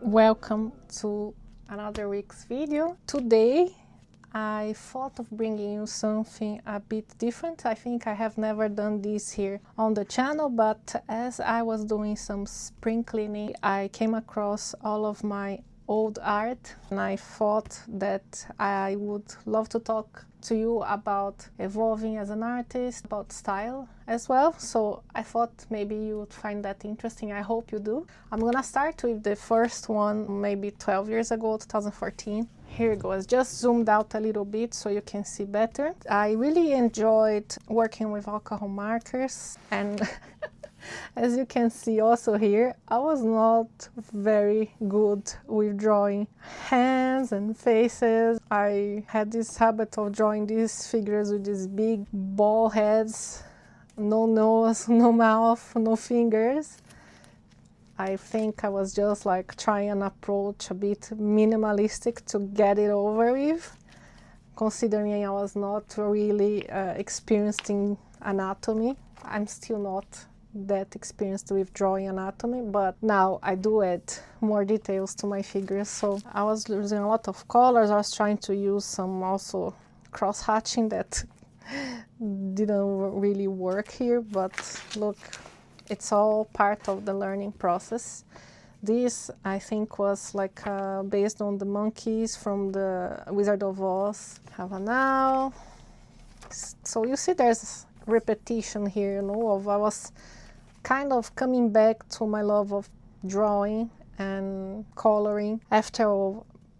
Welcome to another week's video. Today I thought of bringing you something a bit different. I think I have never done this here on the channel, but as I was doing some spring cleaning, I came across all of my old art and I thought that I would love to talk to you about evolving as an artist, about style as well. So I thought maybe you would find that interesting. I hope you do. I'm gonna start with the first one, maybe 12 years ago, 2014. Here it goes, just zoomed out a little bit so you can see better. I really enjoyed working with alcohol markers, and as you can see also here, I was not very good with drawing hands and faces. I had this habit of drawing these figures with these big ball heads, no nose, no mouth, no fingers. I think I was just like trying an approach a bit minimalistic to get it over with, considering I was not really experienced in anatomy. I'm still not that experienced with drawing anatomy, but now I do add more details to my figures. So I was using a lot of colors. I was trying to use some also cross-hatching that didn't really work here, but look, it's all part of the learning process. This, I think, was like based on the monkeys from the Wizard of Oz. Have a now. So you see there's repetition here, you know, I was kind of coming back to my love of drawing and coloring after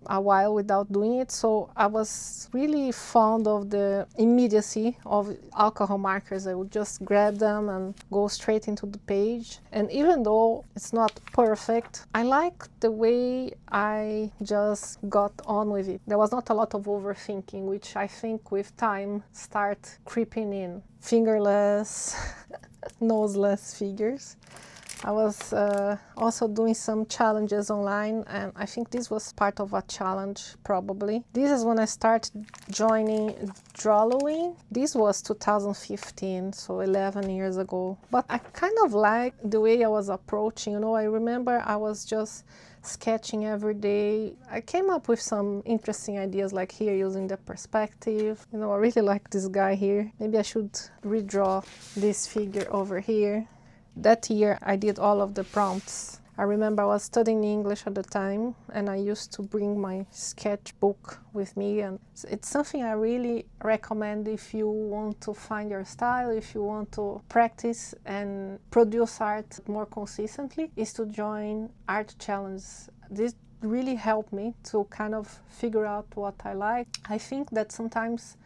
a while without doing it. So I was really fond of the immediacy of alcohol markers. I would just grab them and go straight into the page. And even though it's not perfect, I like the way I just got on with it. There was not a lot of overthinking, which I think with time start creeping in. Fingerless, noseless figures. I was also doing some challenges online, and I think this was part of a challenge probably. This is when I started joining Drawlowing. This was 2015, so 11 years ago. But I kind of like the way I was approaching, you know. I remember I was just sketching every day. I came up with some interesting ideas, like here using the perspective. You know, I really like this guy here. Maybe I should redraw this figure over here. That year I did all of the prompts. I remember I was studying English at the time, and I used to bring my sketchbook with me, and it's something I really recommend if you want to find your style, if you want to practice and produce art more consistently, is to join art challenges. This really helped me to kind of figure out what I like. I think that sometimes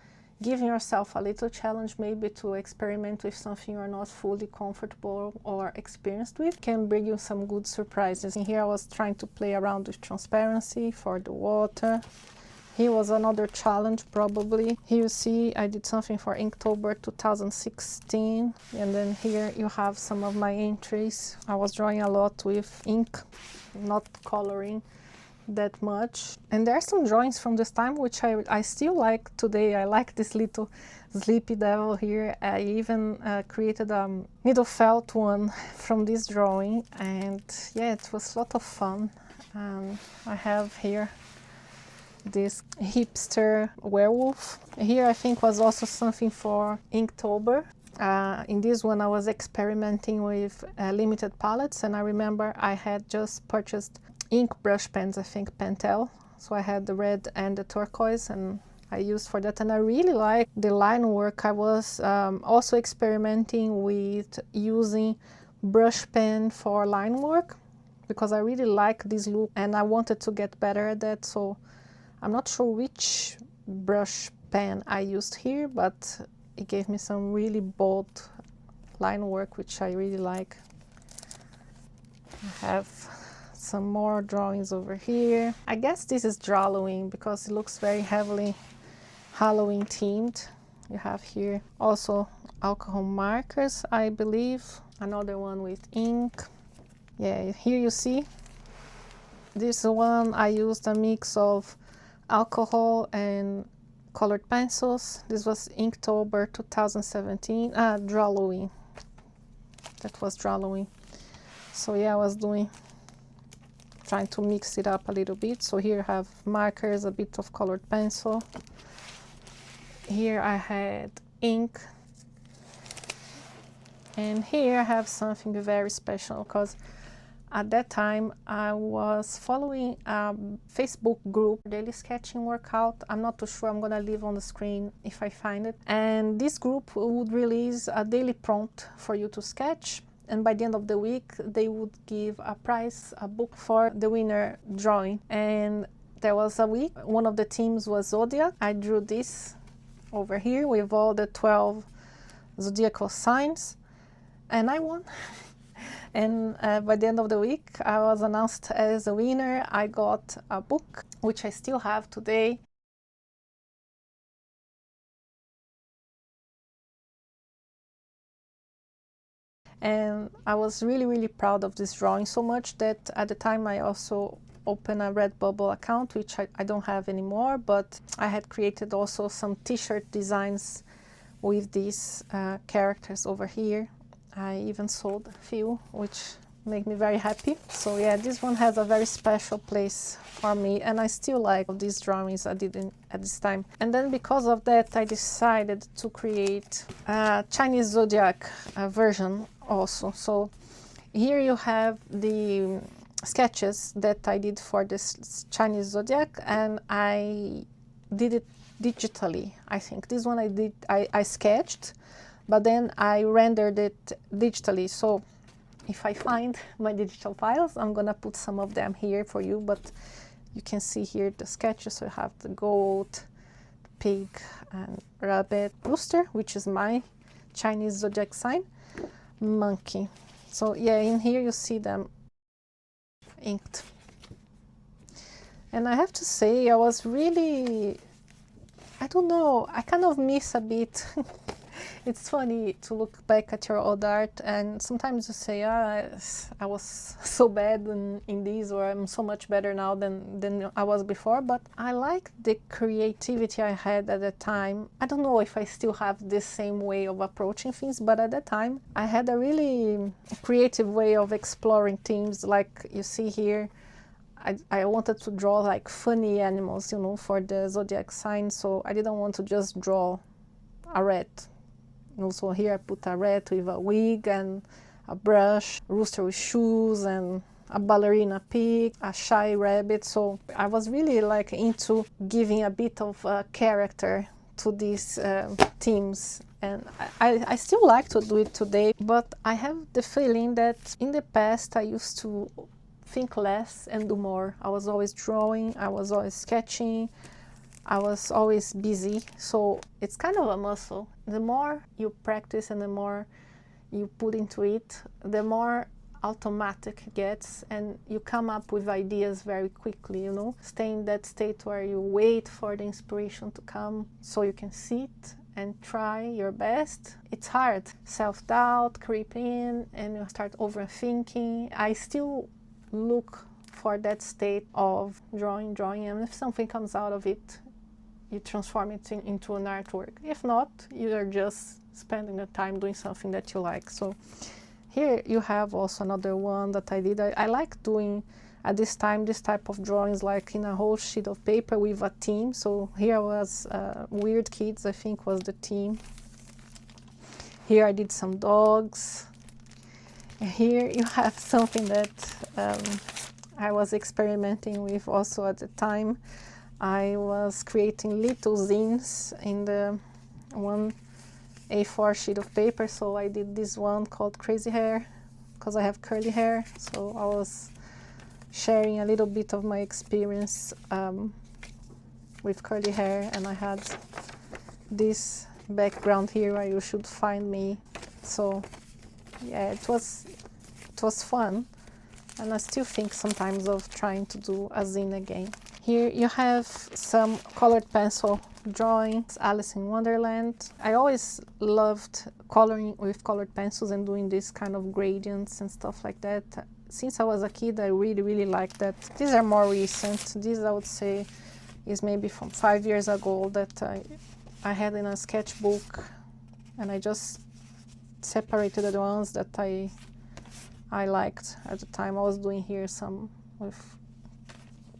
giving yourself a little challenge, maybe to experiment with something you're not fully comfortable or experienced with, can bring you some good surprises. And here I was trying to play around with transparency for the water. Here was another challenge probably. Here you see I did something for Inktober 2016, and then here you have some of my entries. I was drawing a lot with ink, not coloring that much. And there are some drawings from this time which I still like today. I like this little sleepy devil here. I even created a needle felt one from this drawing, and yeah, it was a lot of fun. I have here this hipster werewolf. Here I think was also something for Inktober. In this one I was experimenting with limited palettes, and I remember I had just purchased ink brush pens, I think Pentel. So I had the red and the turquoise, and I used for that, and I really like the line work. I was also experimenting with using brush pen for line work because I really like this look and I wanted to get better at that. So I'm not sure which brush pen I used here, but it gave me some really bold line work, which I really like. I have some more drawings over here. I guess this is Drawlowing because it looks very heavily Halloween themed. You have here also alcohol markers, I believe. Another one with ink. Yeah, here you see. This one I used a mix of alcohol and colored pencils. This was Inktober 2017. Drawlowing. That was Drawlowing. So yeah, I was doing trying to mix it up a little bit. So here I have markers, a bit of colored pencil. Here I had ink. And here I have something very special, because at that time I was following a Facebook group, Daily Sketching Workout. I'm not too sure, I'm gonna leave on the screen if I find it. And this group would release a daily prompt for you to sketch. And by the end of the week, they would give a prize, a book for the winner drawing. And there was a week, one of the teams was Zodiac. I drew this over here with all the 12 zodiacal signs, and I won. And by the end of the week, I was announced as a winner. I got a book, which I still have today. And I was really, really proud of this drawing, so much that at the time I also opened a Redbubble account, which I don't have anymore, but I had created also some t-shirt designs with these characters over here. I even sold a few, which made me very happy. So yeah, this one has a very special place for me, and I still like these drawings I did at this time. And then because of that, I decided to create a Chinese zodiac version also. So here you have the sketches that I did for this Chinese zodiac, and I did it digitally. I think this one I sketched, but then I rendered it digitally. So if I find my digital files, I'm gonna put some of them here for you, but you can see here the sketches. So you have the goat, pig, and rabbit, rooster, which is my Chinese zodiac sign, monkey. So yeah, in here you see them inked. And I have to say, I was really, I don't know, I kind of miss a bit. It's funny to look back at your old art, and sometimes you say, I was so bad in these, or I'm so much better now than I was before. But I like the creativity I had at the time. I don't know if I still have this same way of approaching things, but at that time I had a really creative way of exploring themes. Like you see here, I wanted to draw like funny animals, you know, for the zodiac sign. So I didn't want to just draw a rat. Also here I put a rat with a wig and a brush, a rooster with shoes, and a ballerina pig, a shy rabbit. So I was really like into giving a bit of character to these themes. And I still like to do it today, but I have the feeling that in the past I used to think less and do more. I was always drawing, I was always sketching, I was always busy. So it's kind of a muscle. The more you practice and the more you put into it, the more automatic it gets, and you come up with ideas very quickly, you know. Stay in that state where you wait for the inspiration to come so you can sit and try your best. It's hard. Self-doubt creep in and you start overthinking. I still look for that state of drawing, and if something comes out of it, you transform it into an artwork. If not, you are just spending the time doing something that you like. So here you have also another one that I did. I like doing at this time this type of drawings, like in a whole sheet of paper with a theme. So here was Weird Kids, I think was the theme. Here I did some dogs. And here you have something that I was experimenting with also at the time. I was creating little zines in the one A4 sheet of paper. So I did this one called Crazy Hair, because I have curly hair. So I was sharing a little bit of my experience with curly hair, and I had this background here where you should find me. So yeah, it was fun, and I still think sometimes of trying to do a zine again. Here you have some colored pencil drawings, Alice in Wonderland. I always loved coloring with colored pencils and doing this kind of gradients and stuff like that. Since I was a kid, I really liked that. These are more recent. These, I would say, is maybe from 5 years ago that I had in a sketchbook, and I just separated the ones that I liked at the time. I was doing here some with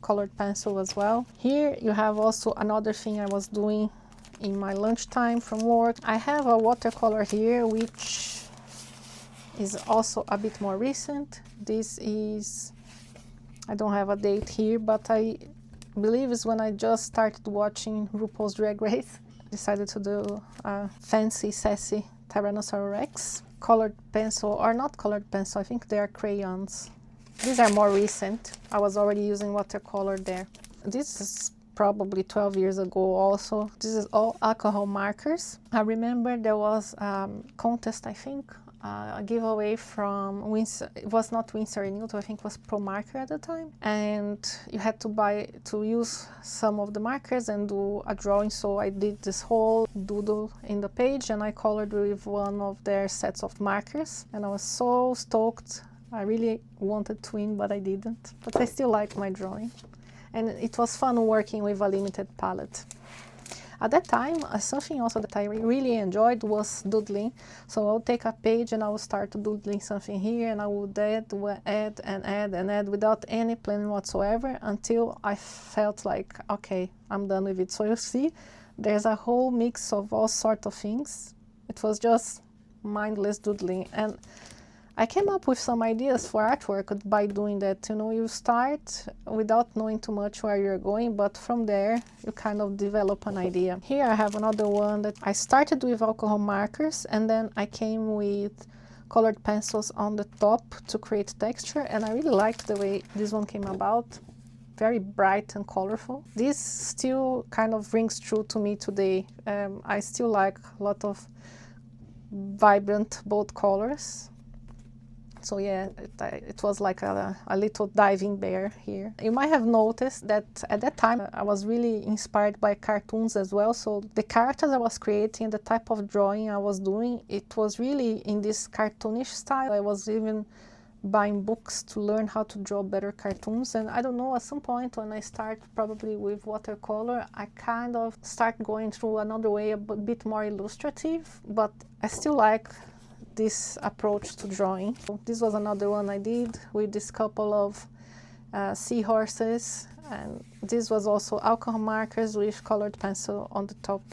colored pencil as well. Here you have also another thing I was doing in my lunchtime from work. I have a watercolor here which is also a bit more recent. This is, I don't have a date here, but I believe it's when I just started watching RuPaul's Drag Race. Decided to do a fancy, sassy Tyrannosaurus Rex. Colored pencil, or not colored pencil, I think they are crayons. These are more recent. I was already using watercolor there. This is probably 12 years ago also. This is all alcohol markers. I remember there was a contest, I think, a giveaway from Winsor. It was not Winsor & Newton, I think it was Pro Marker at the time. And you had to use some of the markers and do a drawing. So I did this whole doodle in the page and I colored with one of their sets of markers. And I was so stoked. I really wanted to win, but I didn't. But I still like my drawing. And it was fun working with a limited palette. At that time, something also that I really enjoyed was doodling. So I would take a page and I would start doodling something here, and I would add without any plan whatsoever until I felt like, okay, I'm done with it. So you see, there's a whole mix of all sorts of things. It was just mindless doodling. And I came up with some ideas for artwork by doing that. You know, you start without knowing too much where you're going, but from there you kind of develop an idea. Here I have another one that I started with alcohol markers, and then I came with colored pencils on the top to create texture, and I really liked the way this one came about. Very bright and colorful. This still kind of rings true to me today. I still like a lot of vibrant, bold colors. So yeah, it was like a little diving bear here. You might have noticed that at that time I was really inspired by cartoons as well. So the characters I was creating, the type of drawing I was doing, it was really in this cartoonish style. I was even buying books to learn how to draw better cartoons. And I don't know, at some point when I start probably with watercolor, I kind of start going through another way, a bit more illustrative, but I still like this approach to drawing. This was another one I did with this couple of seahorses, and this was also alcohol markers with colored pencil on the top.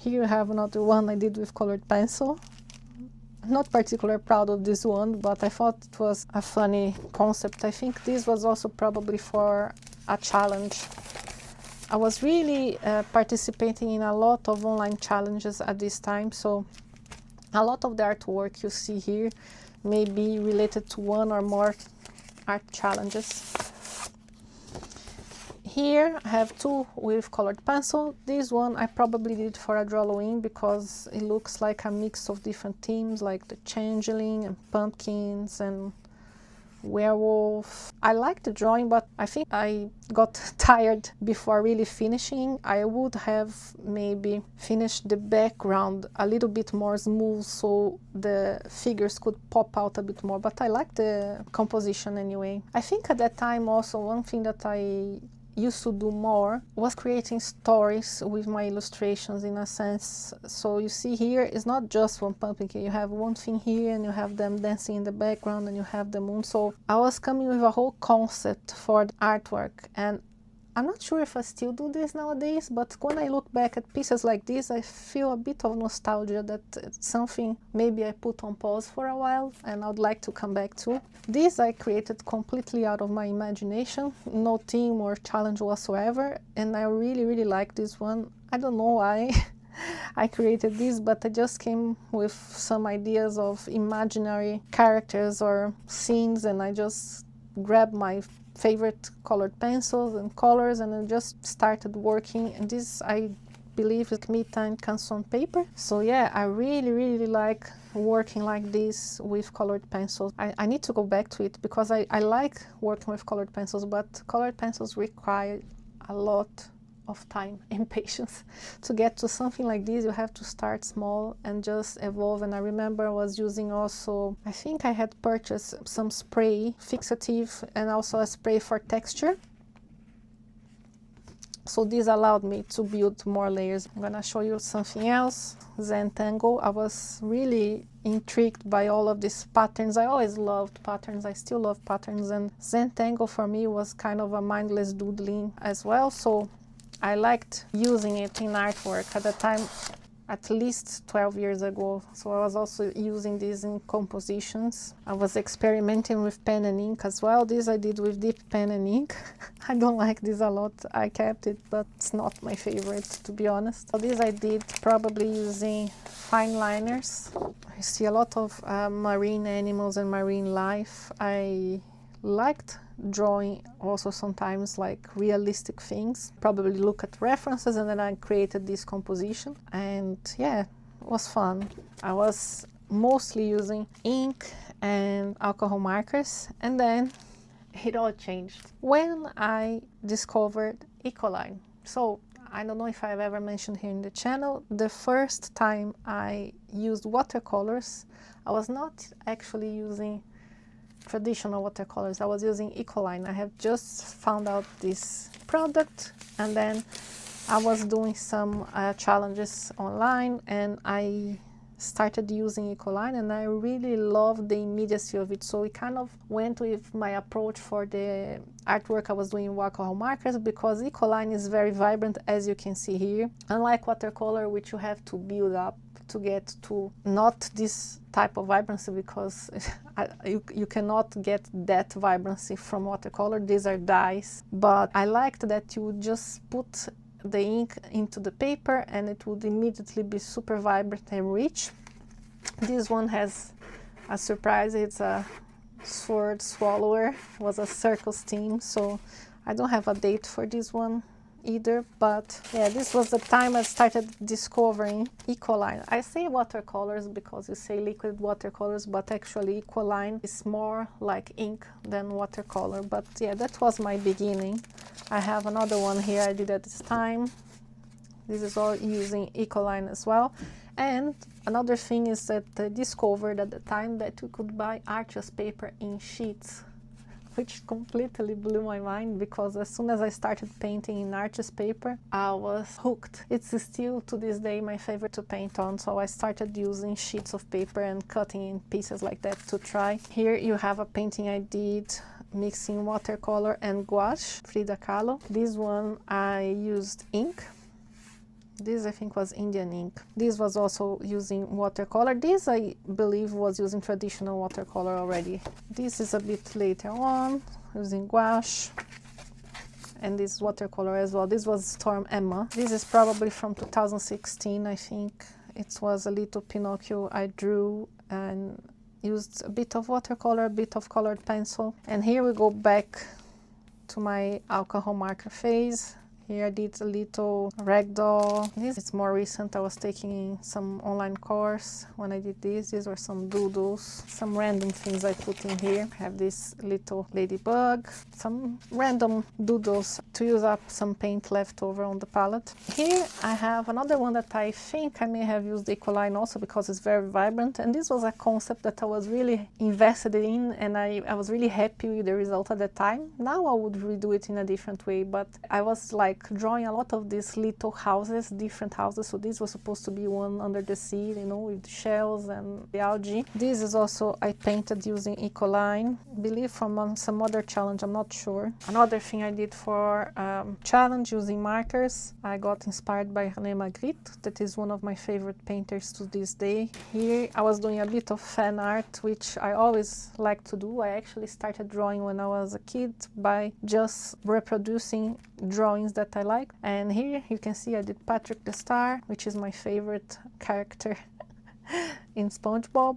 Here you have another one I did with colored pencil. I'm not particularly proud of this one, but I thought it was a funny concept. I think this was also probably for a challenge. I was really participating in a lot of online challenges at this time, so a lot of the artwork you see here may be related to one or more art challenges. Here I have two with colored pencil. This one I probably did for a Drawloween because it looks like a mix of different themes like the changeling and pumpkins and werewolf. I like the drawing, but I think I got tired before really finishing. I would have maybe finished the background a little bit more smooth so the figures could pop out a bit more, but I like the composition anyway. I think at that time also one thing that I used to do more was creating stories with my illustrations in a sense. So you see here it's not just one pumpkin, you have one thing here and you have them dancing in the background and you have the moon. So I was coming with a whole concept for the artwork, and I'm not sure if I still do this nowadays, but when I look back at pieces like this, I feel a bit of nostalgia that it's something maybe I put on pause for a while and I'd like to come back to. This I created completely out of my imagination, no theme or challenge whatsoever, and I really like this one. I don't know why I created this, but I just came with some ideas of imaginary characters or scenes, and I just grabbed my favorite colored pencils and colors and I just started working. And this I believe is Mita & Canson paper. So yeah, I really like working like this with colored pencils. I need to go back to it because I like working with colored pencils, but colored pencils require a lot of time and patience. To get to something like this, you have to start small and just evolve. And I remember I was using also, I think I had purchased some spray, fixative, and also a spray for texture. So this allowed me to build more layers. I'm gonna show you something else. Zentangle. I was really intrigued by all of these patterns. I always loved patterns. I still love patterns, and Zentangle for me was kind of a mindless doodling as well. So I liked using it in artwork at the time, at least 12 years ago. So I was also using this in compositions. I was experimenting with pen and ink as well. This I did with dip pen and ink. I don't like this a lot. I kept it, but it's not my favorite, to be honest. So this I did probably using fine liners. I see a lot of marine animals and marine life. I liked drawing also sometimes like realistic things, probably look at references, and then I created this composition, and yeah, it was fun. I was mostly using ink and alcohol markers, and then it all changed when I discovered Ecoline. So I don't know if I've ever mentioned here in the channel, the first time I used watercolors, I was not actually using traditional watercolors. I was using Ecoline. I have just found out this product, and then I was doing some challenges online, and I started using Ecoline, and I really loved the immediacy of it. So it kind of went with my approach for the artwork I was doing with alcohol markers, because Ecoline is very vibrant, as you can see here. Unlike watercolor, which you have to build up to get to not this type of vibrancy, because you cannot get that vibrancy from watercolor. These are dyes, but I liked that you would just put the ink into the paper and it would immediately be super vibrant and rich. This one has a surprise. It's a sword swallower. It was a circus theme, so I don't have a date for this one either, but yeah, this was the time I started discovering Ecoline. I say watercolors because you say liquid watercolors, but actually Ecoline is more like ink than watercolor. But yeah, that was my beginning. I have another one here I did at this time. This is all using Ecoline as well. And another thing is that I discovered at the time that you could buy Arches paper in sheets, which completely blew my mind, because as soon as I started painting in Arches paper, I was hooked. It's still to this day my favorite to paint on, so I started using sheets of paper and cutting in pieces like that to try. Here you have a painting I did mixing watercolor and gouache, Frida Kahlo. This one I used ink. This I think was Indian ink. This was also using watercolor. This I believe was using traditional watercolor already. This is a bit later on, using gouache. And this watercolor as well. This was Storm Emma. This is probably from 2016, I think. It was a little Pinocchio I drew and used a bit of watercolor, a bit of colored pencil. And here we go back to my alcohol marker phase. Here I did a little ragdoll. This is more recent. I was taking some online course when I did this. These were some doodles, some random things I put in here. I have this little ladybug, some random doodles to use up some paint left over on the palette. Here I have another one that I think I may have used Ecoline also, because it's very vibrant. And this was a concept that I was really invested in, and I was really happy with the result at the time. Now I would redo it in a different way, but I was like drawing a lot of these little houses, different houses. So this was supposed to be one under the sea, you know, with the shells and the algae. This is also I painted using Ecoline, I believe from some other challenge, I'm not sure. Another thing I did for challenge using markers, I got inspired by René Magritte, that is one of my favorite painters to this day. Here I was doing a bit of fan art, which I always like to do. I actually started drawing when I was a kid by just reproducing drawings that I like. And here you can see I did Patrick the Star, which is my favorite character in SpongeBob.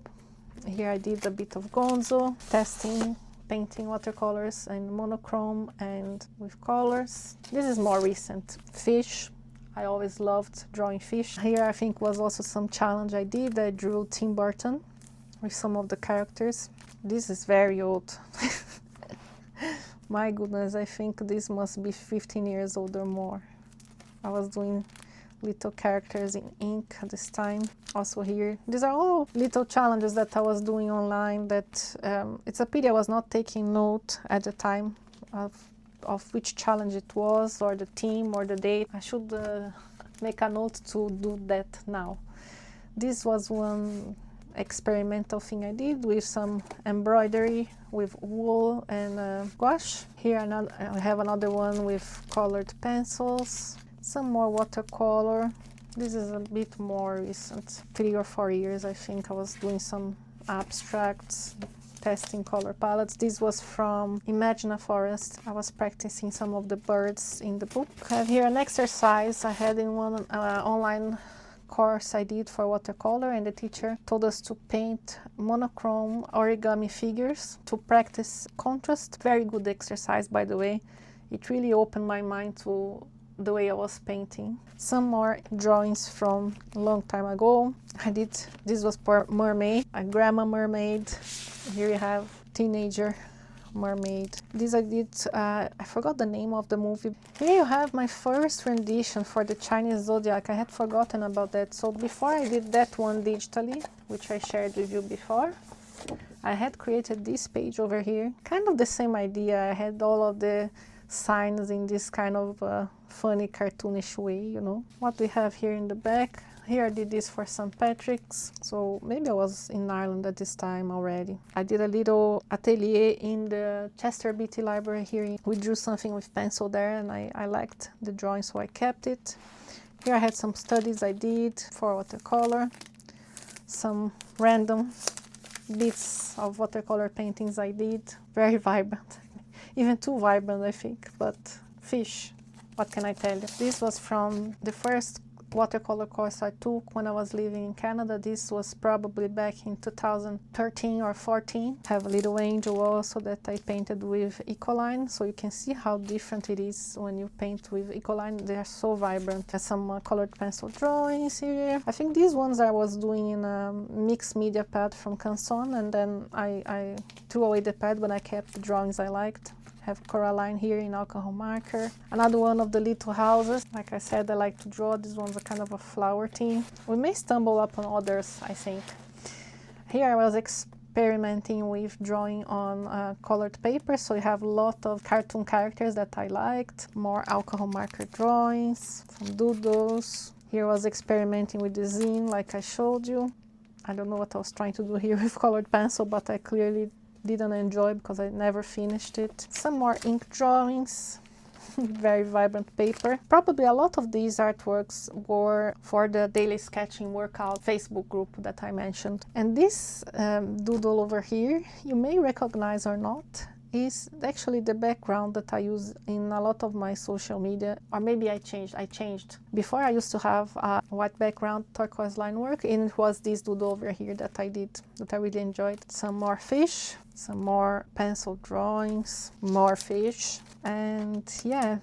Here I did a bit of Gonzo, testing, painting watercolors and monochrome and with colors. This is more recent. Fish. I always loved drawing fish. Here I think was also some challenge I did. I drew Tim Burton with some of the characters. This is very old. My goodness, I think this must be 15 years old or more. I was doing little characters in ink at this time. Also here, these are all little challenges that I was doing online that it's a pity I was not taking note at the time of of which challenge it was, or the theme, or the date. I should make a note to do that now. This was one experimental thing I did with some embroidery with wool and gouache. Here I have another one with colored pencils, some more watercolor. This is a bit more recent, 3 or 4 years I think. I was doing some abstracts, testing color palettes. This was from Imagine a Forest. I was practicing some of the birds in the book. I have here an exercise I had in one online course I did for watercolor, and the teacher told us to paint monochrome origami figures to practice contrast. Very good exercise, by the way. It really opened my mind to the way I was painting. Some more drawings from a long time ago. This was for mermaid, a grandma mermaid. Here you have teenager mermaid. This I did, I forgot the name of the movie. Here you have my first rendition for the Chinese zodiac. I had forgotten about that. So before I did that one digitally, which I shared with you before, I had created this page over here. Kind of the same idea. I had all of the signs in this kind of funny cartoonish way, you know. What we have here in the back. Here I did this for St. Patrick's, so maybe I was in Ireland at this time already. I did a little atelier in the Chester Beatty Library here. We drew something with pencil there, and I liked the drawing, so I kept it. Here I had some studies I did for watercolor, some random bits of watercolor paintings I did. Very vibrant, even too vibrant I think, but fish, what can I tell you. This was from the first watercolor course I took when I was living in Canada. This was probably back in 2013 or 14. I have a little angel also that I painted with Ecoline, so you can see how different it is when you paint with Ecoline. They are so vibrant. There's some colored pencil drawings here. I think these ones I was doing in a mixed media pad from Canson, and then I threw away the pad, but I kept the drawings I liked. Have Coraline here in alcohol marker. Another one of the little houses. Like I said, I like to draw. This one's a kind of a flower theme. We may stumble upon others, I think. Here I was experimenting with drawing on colored paper, so you have a lot of cartoon characters that I liked. More alcohol marker drawings, some doodles. Here I was experimenting with the zine, like I showed you. I don't know what I was trying to do here with colored pencil, but I clearly didn't enjoy because I never finished it. Some more ink drawings, very vibrant paper. Probably a lot of these artworks were for the daily sketching workout Facebook group that I mentioned. And this doodle over here, you may recognize or not, is actually the background that I use in a lot of my social media. Or maybe I changed. Before I used to have a white background turquoise line work, and it was this doodle over here that I did, that I really enjoyed. Some more fish, some more pencil drawings, more fish, and yeah.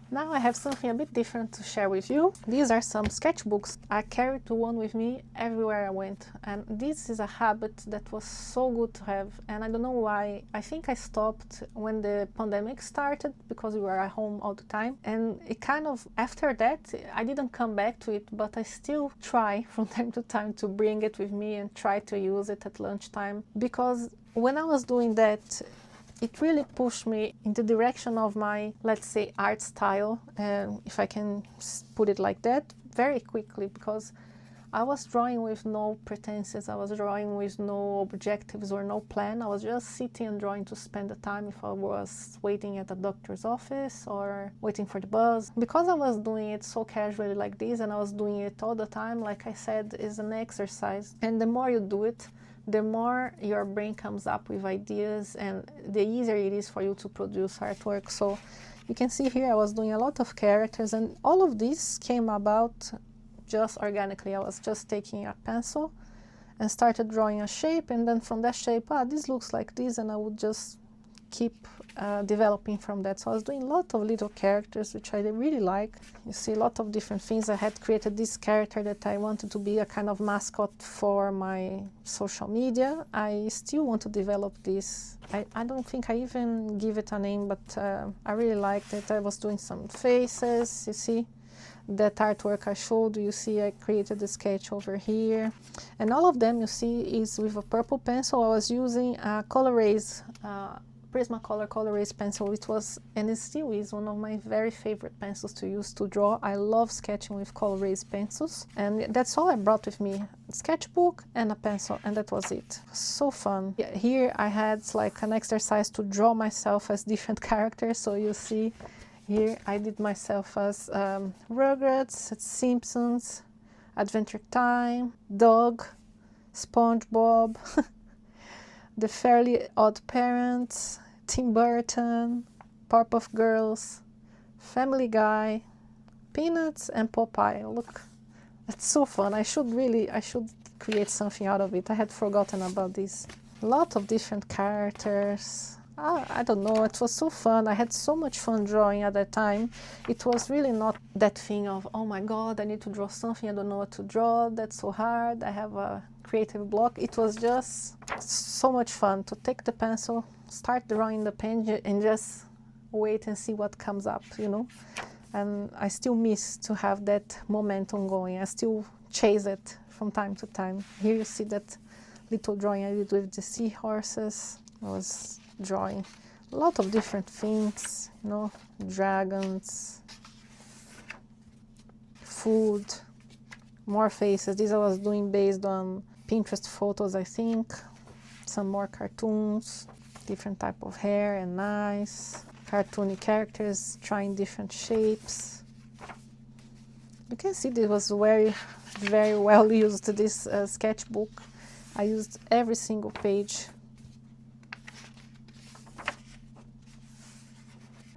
Now I have something a bit different to share with you. These are some sketchbooks. I carried one with me everywhere I went, and this is a habit that was so good to have, and I don't know why. I think I stopped when the pandemic started because we were at home all the time, and it kind of, after that, I didn't come back to it, but I still try from time to time to bring it with me and try to use it at lunchtime, because when I was doing that, it really pushed me in the direction of my, let's say, art style, if I can put it like that, very quickly, because I was drawing with no pretenses. I was drawing with no objectives or no plan. I was just sitting and drawing to spend the time if I was waiting at the doctor's office or waiting for the bus. Because I was doing it so casually like this, and I was doing it all the time, like I said, is an exercise. And the more you do it, the more your brain comes up with ideas, and the easier it is for you to produce artwork. So you can see here I was doing a lot of characters, and all of this came about just organically. I was just taking a pencil and started drawing a shape, and then from that shape, this looks like this, and I would just keep developing from that. So I was doing a lot of little characters, which I really like. You see a lot of different things. I had created this character that I wanted to be a kind of mascot for my social media. I still want to develop this. I don't think I even give it a name, but I really liked it. I was doing some faces, you see. That artwork I showed you, see I created the sketch over here, and all of them you see is with a purple pencil. I was using a Colorase Prismacolor Color Erase pencil. It was, and it still is, one of my very favorite pencils to use to draw. I love sketching with color erase pencils, and that's all I brought with me: a sketchbook and a pencil, and that was it. So fun. Here I had like an exercise to draw myself as different characters. So you see here I did myself as Rugrats, Simpsons, Adventure Time, Dog, SpongeBob, The Fairly Odd Parents, Tim Burton, Powerpuff Girls, Family Guy, Peanuts, and Popeye. Look, it's so fun. I should create something out of it. I had forgotten about this. A lot of different characters. I don't know, it was so fun. I had so much fun drawing at that time. It was really not that thing of, oh my god, I need to draw something, I don't know what to draw, that's so hard, I have a creative block. It was just so much fun to take the pencil, start drawing the pen, and just wait and see what comes up, you know. And I still miss to have that momentum going. I still chase it from time to time. Here you see that little drawing I did with the seahorses. I was drawing a lot of different things, you know, dragons, food, more faces. These I was doing based on Pinterest photos, I think. Some more cartoons, different type of hair and eyes, cartoony characters trying different shapes. You can see this was very well used, this sketchbook. I used every single page.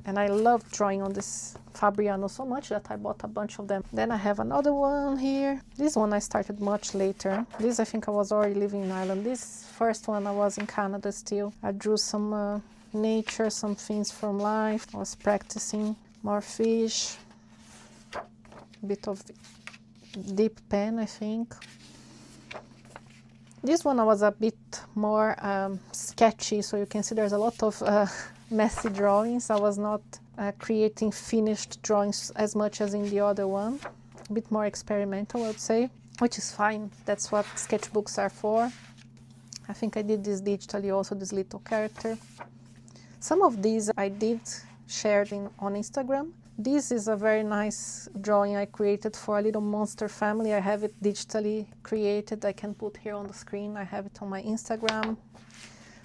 And I love drawing on this Fabriano so much that I bought a bunch of them. Then I have another one here. This one I started much later. This I think I was already living in Ireland. This first one I was in Canada still. I drew some nature, some things from life. I was practicing more fish. A bit of deep pen, I think. This one I was a bit more sketchy, so you can see there's a lot of messy drawings. I was not creating finished drawings as much as in the other one. A bit more experimental, I would say, which is fine. That's what sketchbooks are for. I think I did this digitally also, this little character. Some of these I did share on Instagram. This is a very nice drawing I created for a little monster family. I have it digitally created. I can put here on the screen. I have it on my Instagram.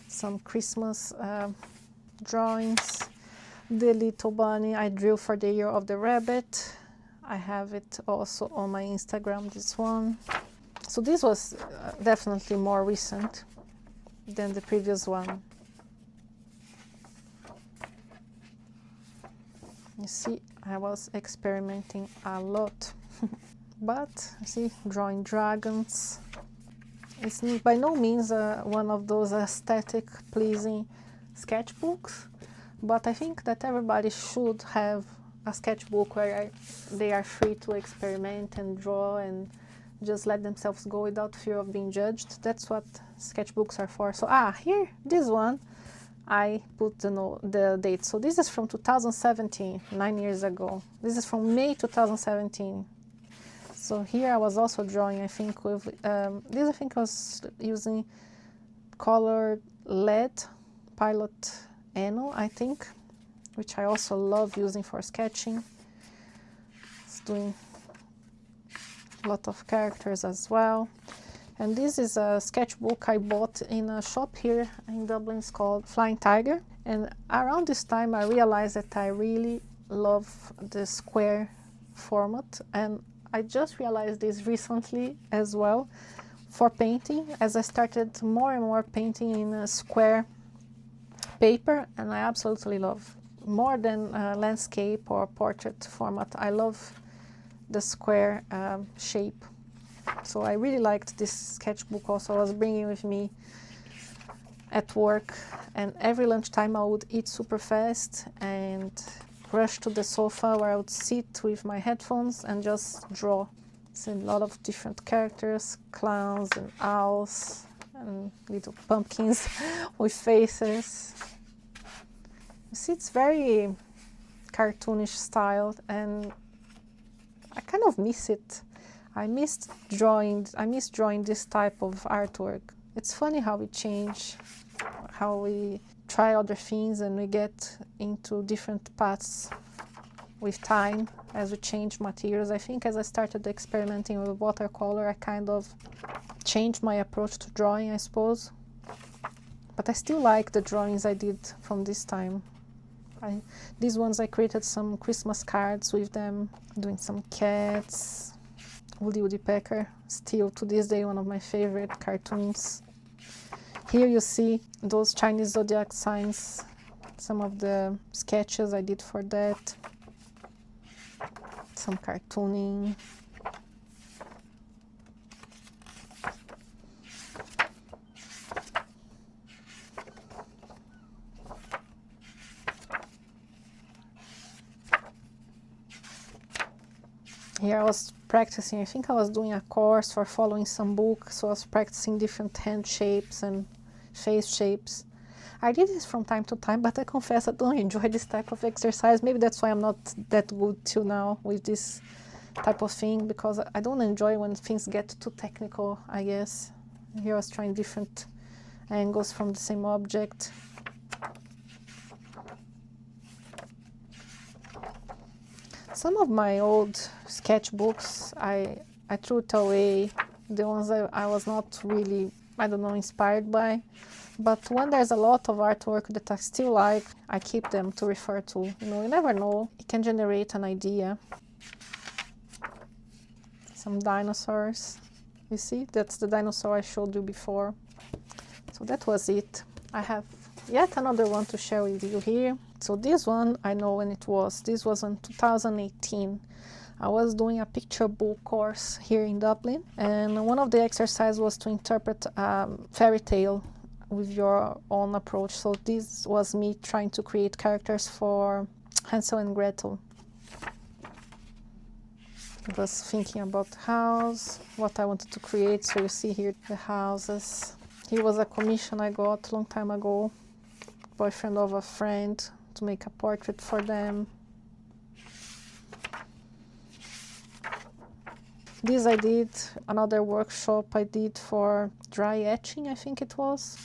Some Christmas drawings. The little bunny I drew for the Year of the Rabbit. I have it also on my Instagram, this one. So this was definitely more recent than the previous one. You see, I was experimenting a lot. But, see, drawing dragons. It's by no means one of those aesthetic, pleasing sketchbooks, but I think that everybody should have a sketchbook where they are free to experiment and draw and just let themselves go without fear of being judged. That's what sketchbooks are for. So, here, this one, I put the date. So this is from 2017, 9 years ago. This is from May 2017. So here I was also drawing, I think, with, this I think I was using colored lead, Pilot Eno, I think, which I also love using for sketching. It's doing a lot of characters as well. And this is a sketchbook I bought in a shop here in Dublin. It's called Flying Tiger. And around this time I realized that I really love the square format. And I just realized this recently as well for painting, as I started more and more painting in a square paper, and I absolutely love. More than landscape or portrait format, I love the square shape. So I really liked this sketchbook also. I was bringing with me at work, and every lunchtime I would eat super fast and rush to the sofa where I would sit with my headphones and just draw. It's a lot of different characters, clowns and owls and little pumpkins with faces. You see, it's very cartoonish style, and I kind of miss it. I miss drawing this type of artwork. It's funny how we change, how we try other things and we get into different paths with time as we change materials. I think as I started experimenting with watercolor, I kind of changed my approach to drawing, I suppose. But I still like the drawings I did from this time. These ones I created some Christmas cards with them, doing some cats, Woody Woodpecker, still to this day one of my favorite cartoons. Here you see those Chinese zodiac signs, some of the sketches I did for that, some cartooning. Here I was practicing, I think I was doing a course for following some book, so I was practicing different hand shapes and face shapes. I did this from time to time, but I confess I don't enjoy this type of exercise. Maybe that's why I'm not that good till now with this type of thing, because I don't enjoy when things get too technical, I guess. Here I was trying different angles from the same object. Some of my old sketchbooks, I threw it away, the ones I was not really, I don't know, inspired by. But when there's a lot of artwork that I still like, I keep them to refer to. You know, you never know, it can generate an idea. Some dinosaurs, you see, that's the dinosaur I showed you before. So that was it. I have yet another one to share with you here. So this one, I know when it was. This was in 2018. I was doing a picture book course here in Dublin, and one of the exercises was to interpret a fairy tale with your own approach. So this was me trying to create characters for Hansel and Gretel. I was thinking about the house, what I wanted to create. So you see here the houses. Here was a commission I got a long time ago, boyfriend of a friend, to make a portrait for them. This I did, another workshop I did for dry etching, I think it was.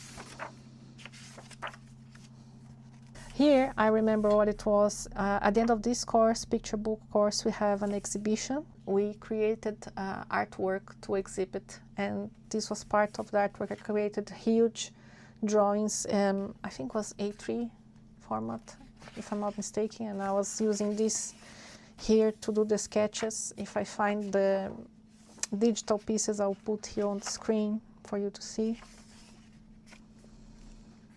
Here I remember what it was. At the end of this course, picture book course, we have an exhibition. We created artwork to exhibit, and this was part of the artwork. I created huge drawings, I think it was A3 format, if I'm not mistaken, and I was using this here to do the sketches. If I find the digital pieces, I'll put here on the screen for you to see.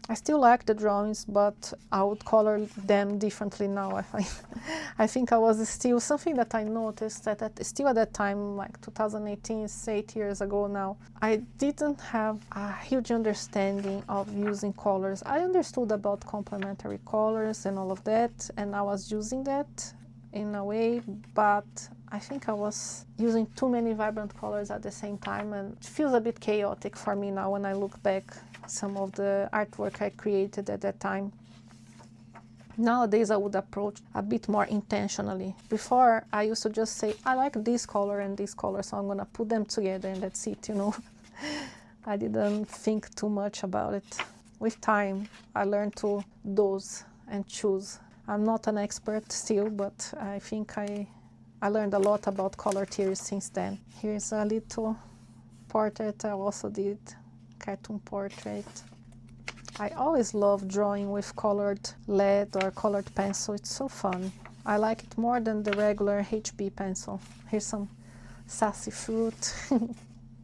I still like the drawings, but I would color them differently now. I think I was still, something that I noticed that still at that time, like 2018, it's 8 years ago now, I didn't have a huge understanding of using colors. I understood about complementary colors and all of that, and I was using that in a way, but I think I was using too many vibrant colors at the same time, and it feels a bit chaotic for me now when I look back some of the artwork I created at that time. Nowadays I would approach a bit more intentionally. Before I used to just say, I like this color and this color, so I'm gonna put them together and that's it, you know. I didn't think too much about it. With time, I learned to dose and choose. I'm not an expert still, but I think I learned a lot about color theory since then. Here's a little portrait I also did, cartoon portrait. I always love drawing with colored lead or colored pencil. It's so fun. I like it more than the regular HB pencil. Here's some sassy fruit.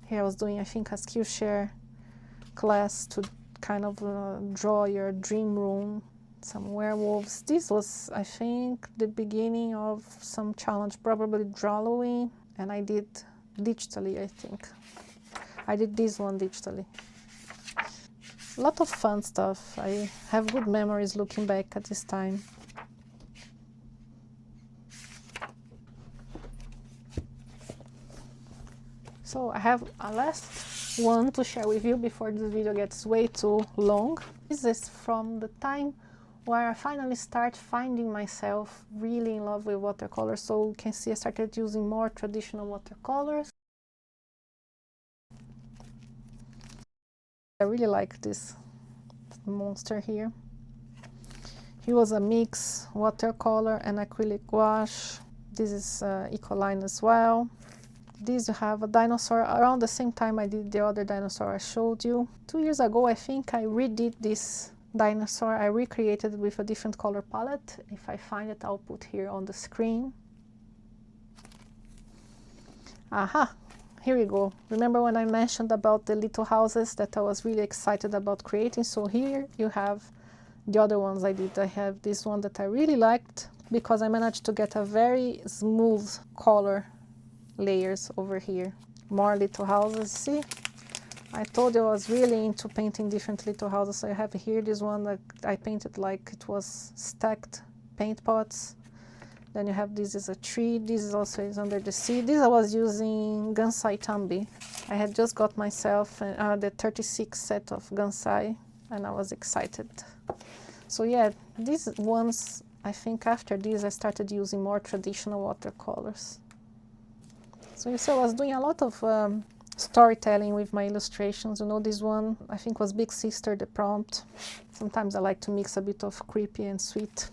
Here I was doing, I think, a Skillshare class to kind of draw your dream room. Some werewolves. This was, I think, the beginning of some challenge, probably Drawloween, and I did digitally, I think. I did this one digitally. A lot of fun stuff. I have good memories looking back at this time. So I have a last one to share with you before this video gets way too long. This is from the time where I finally start finding myself really in love with watercolors. So you can see I started using more traditional watercolors. I really like this monster here. Here was a mix, watercolor and acrylic gouache. This is Ecoline as well. This you have a dinosaur. Around the same time I did the other dinosaur I showed you. 2 years ago, I think I redid this dinosaur. I recreated it with a different color palette. If I find it, I'll put here on the screen. Aha, here we go. Remember when I mentioned about the little houses that I was really excited about creating? So here you have the other ones I did. I have this one that I really liked because I managed to get a very smooth color layers over here. More little houses. See, I told you I was really into painting different little houses. So I have here this one that I painted like it was stacked paint pots. Then you have this is a tree. This is also is under the sea. This I was using Gansai Tambi. I had just got myself the 36 set of Gansai and I was excited. So yeah, these ones, I think after this I started using more traditional watercolors. So you see I was doing a lot of storytelling with my illustrations. You know, this one I think was Big Sister, the prompt. Sometimes I like to mix a bit of creepy and sweet.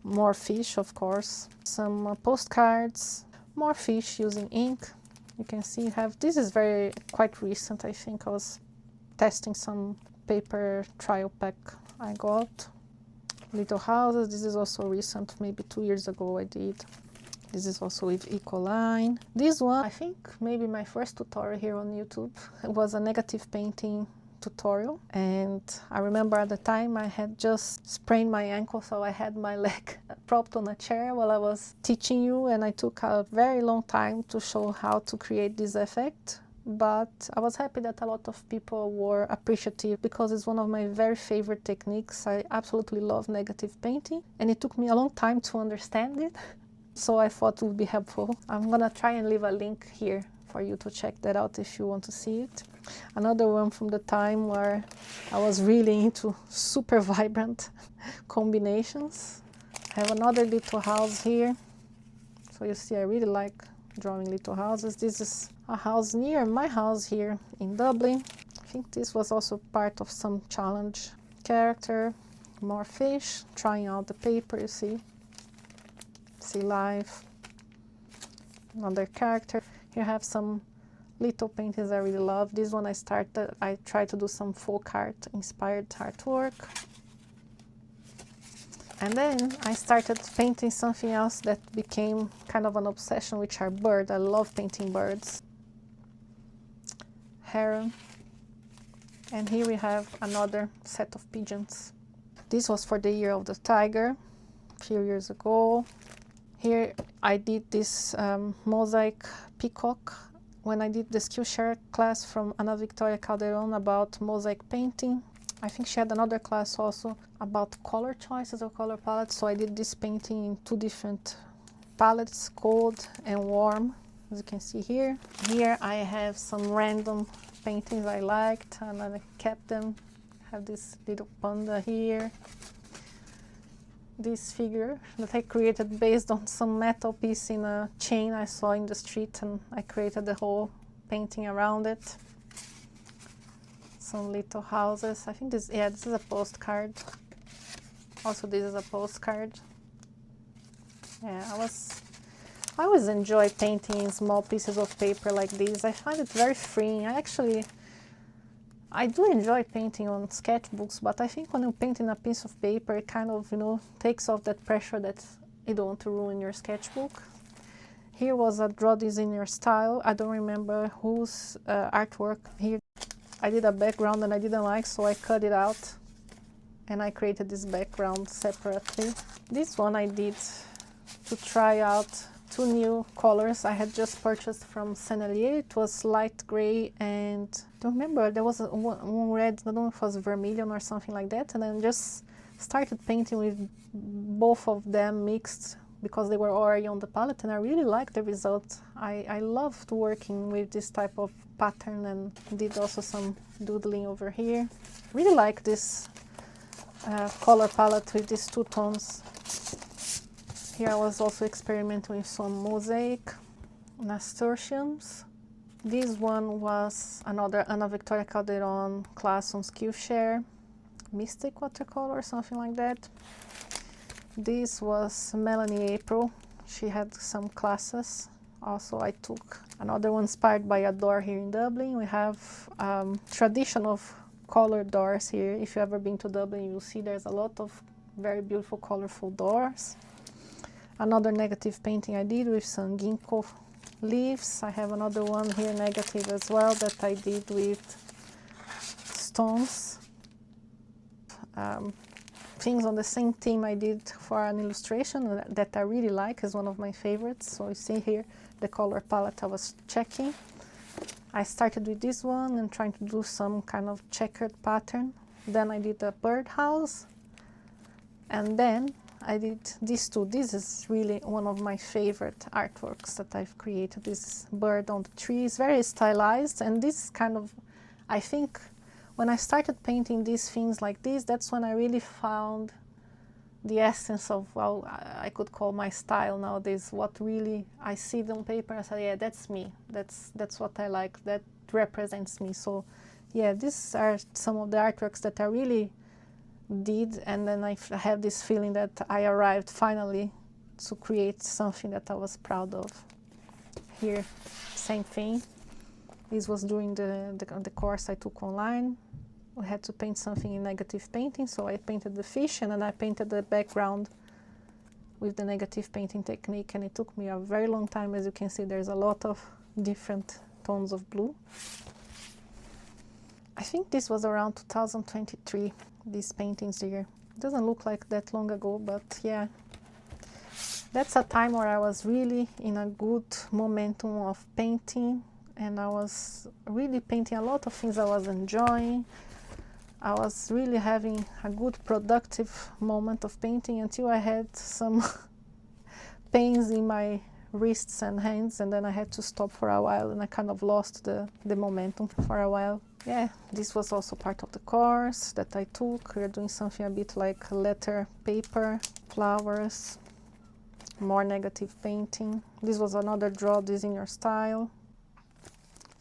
More fish, of course. Some postcards. More fish using ink. You can see you have, this is quite recent. I think I was testing some paper trial pack I got. Little houses. This is also recent, maybe 2 years ago I did. This is also with Ecoline. This one, I think maybe my first tutorial here on YouTube. It was a negative painting tutorial, and I remember at the time I had just sprained my ankle, so I had my leg propped on a chair while I was teaching you, and I took a very long time to show how to create this effect. But I was happy that a lot of people were appreciative because it's one of my very favorite techniques. I absolutely love negative painting, and it took me a long time to understand it. So I thought it would be helpful. I'm gonna try and leave a link here for you to check that out if you want to see it. Another one from the time where I was really into super vibrant combinations. I have another little house here. So you see I really like drawing little houses. This is a house near my house here in Dublin. I think this was also part of some challenge. Character, more fish, trying out the paper, you see. Sea life. Another character. Here I have some little paintings I really love. This one I tried to do some folk art inspired artwork. And then I started painting something else that became kind of an obsession, which are birds. I love painting birds. Heron. And here we have another set of pigeons. This was for the Year of the Tiger, a few years ago. Here I did this mosaic peacock when I did the Skillshare class from Ana Victoria Calderon about mosaic painting. I think she had another class also about color choices or color palettes, so I did this painting in 2 different palettes, cold and warm, as you can see here. Here I have some random paintings I liked and I kept them. I have this little panda here. This figure that I created based on some metal piece in a chain I saw in the street, and I created the whole painting around it. Some little houses. I think this is a postcard. Also this is a postcard. Yeah, I always enjoy painting small pieces of paper like this. I find it very freeing. I do enjoy painting on sketchbooks, but I think when you paint in a piece of paper, it kind of, you know, takes off that pressure that you don't want to ruin your sketchbook. Here was a draw this in your style. I don't remember whose artwork. Here I did a background and I didn't like, so I cut it out and I created this background separately. This one I did to try out 2 new colors I had just purchased from Sennelier. It was light gray and I don't remember, there was one red, I don't know if it was vermilion or something like that, and then just started painting with both of them mixed because they were already on the palette, and I really liked the result. I loved working with this type of pattern and did also some doodling over here. Really like this color palette with these 2 tones. Here I was also experimenting with some mosaic nasturtiums. This one was another Ana Victoria Calderon class on Skillshare. Mystic watercolor, something like that. This was Melanie April. She had some classes. Also, I took another one inspired by a door here in Dublin. We have tradition of colored doors here. If you've ever been to Dublin, you'll see there's a lot of very beautiful, colorful doors. Another negative painting I did with some ginkgo leaves. I have another one here, negative as well, that I did with stones. Things on the same theme I did for an illustration that I really like, is one of my favorites. So you see here the color palette I was checking. I started with this one and trying to do some kind of checkered pattern. Then I did a birdhouse, and then I did these two. This is really one of my favorite artworks that I've created. This bird on the tree is very stylized, and this kind of, I think, when I started painting these things like this, that's when I really found the essence of, well, I could call my style nowadays. What really I see it on paper, I say, yeah, that's me. That's what I like. That represents me. So, yeah, these are some of the artworks that I really did, and then I have this feeling that I arrived finally to create something that I was proud of. Here, same thing. This was during the course I took online. We had to paint something in negative painting, so I painted the fish and then I painted the background with the negative painting technique, and it took me a very long time. As you can see, there's a lot of different tones of blue. I think this was around 2023, these paintings here. It doesn't look like that long ago, but yeah. That's a time where I was really in a good momentum of painting, and I was really painting a lot of things I was enjoying. I was really having a good productive moment of painting until I had some pains in my wrists and hands, and then I had to stop for a while, and I kind of lost the momentum for a while. Yeah, this was also part of the course that I took. We're doing something a bit like letter paper, flowers, more negative painting. This was another draw this in your style.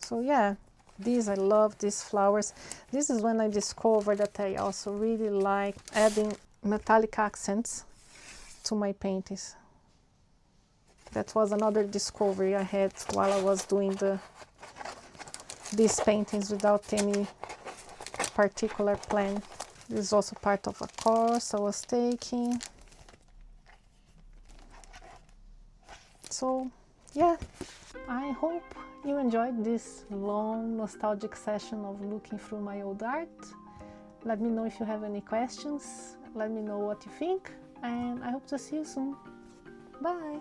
So yeah. These, I love these flowers. This is when I discovered that I also really like adding metallic accents to my paintings. That was another discovery I had while I was doing these paintings without any particular plan. This is also part of a course I was taking. So yeah, I hope you enjoyed this long nostalgic session of looking through my old art. Let me know if you have any questions. Let me know what you think, and I hope to see you soon. Bye!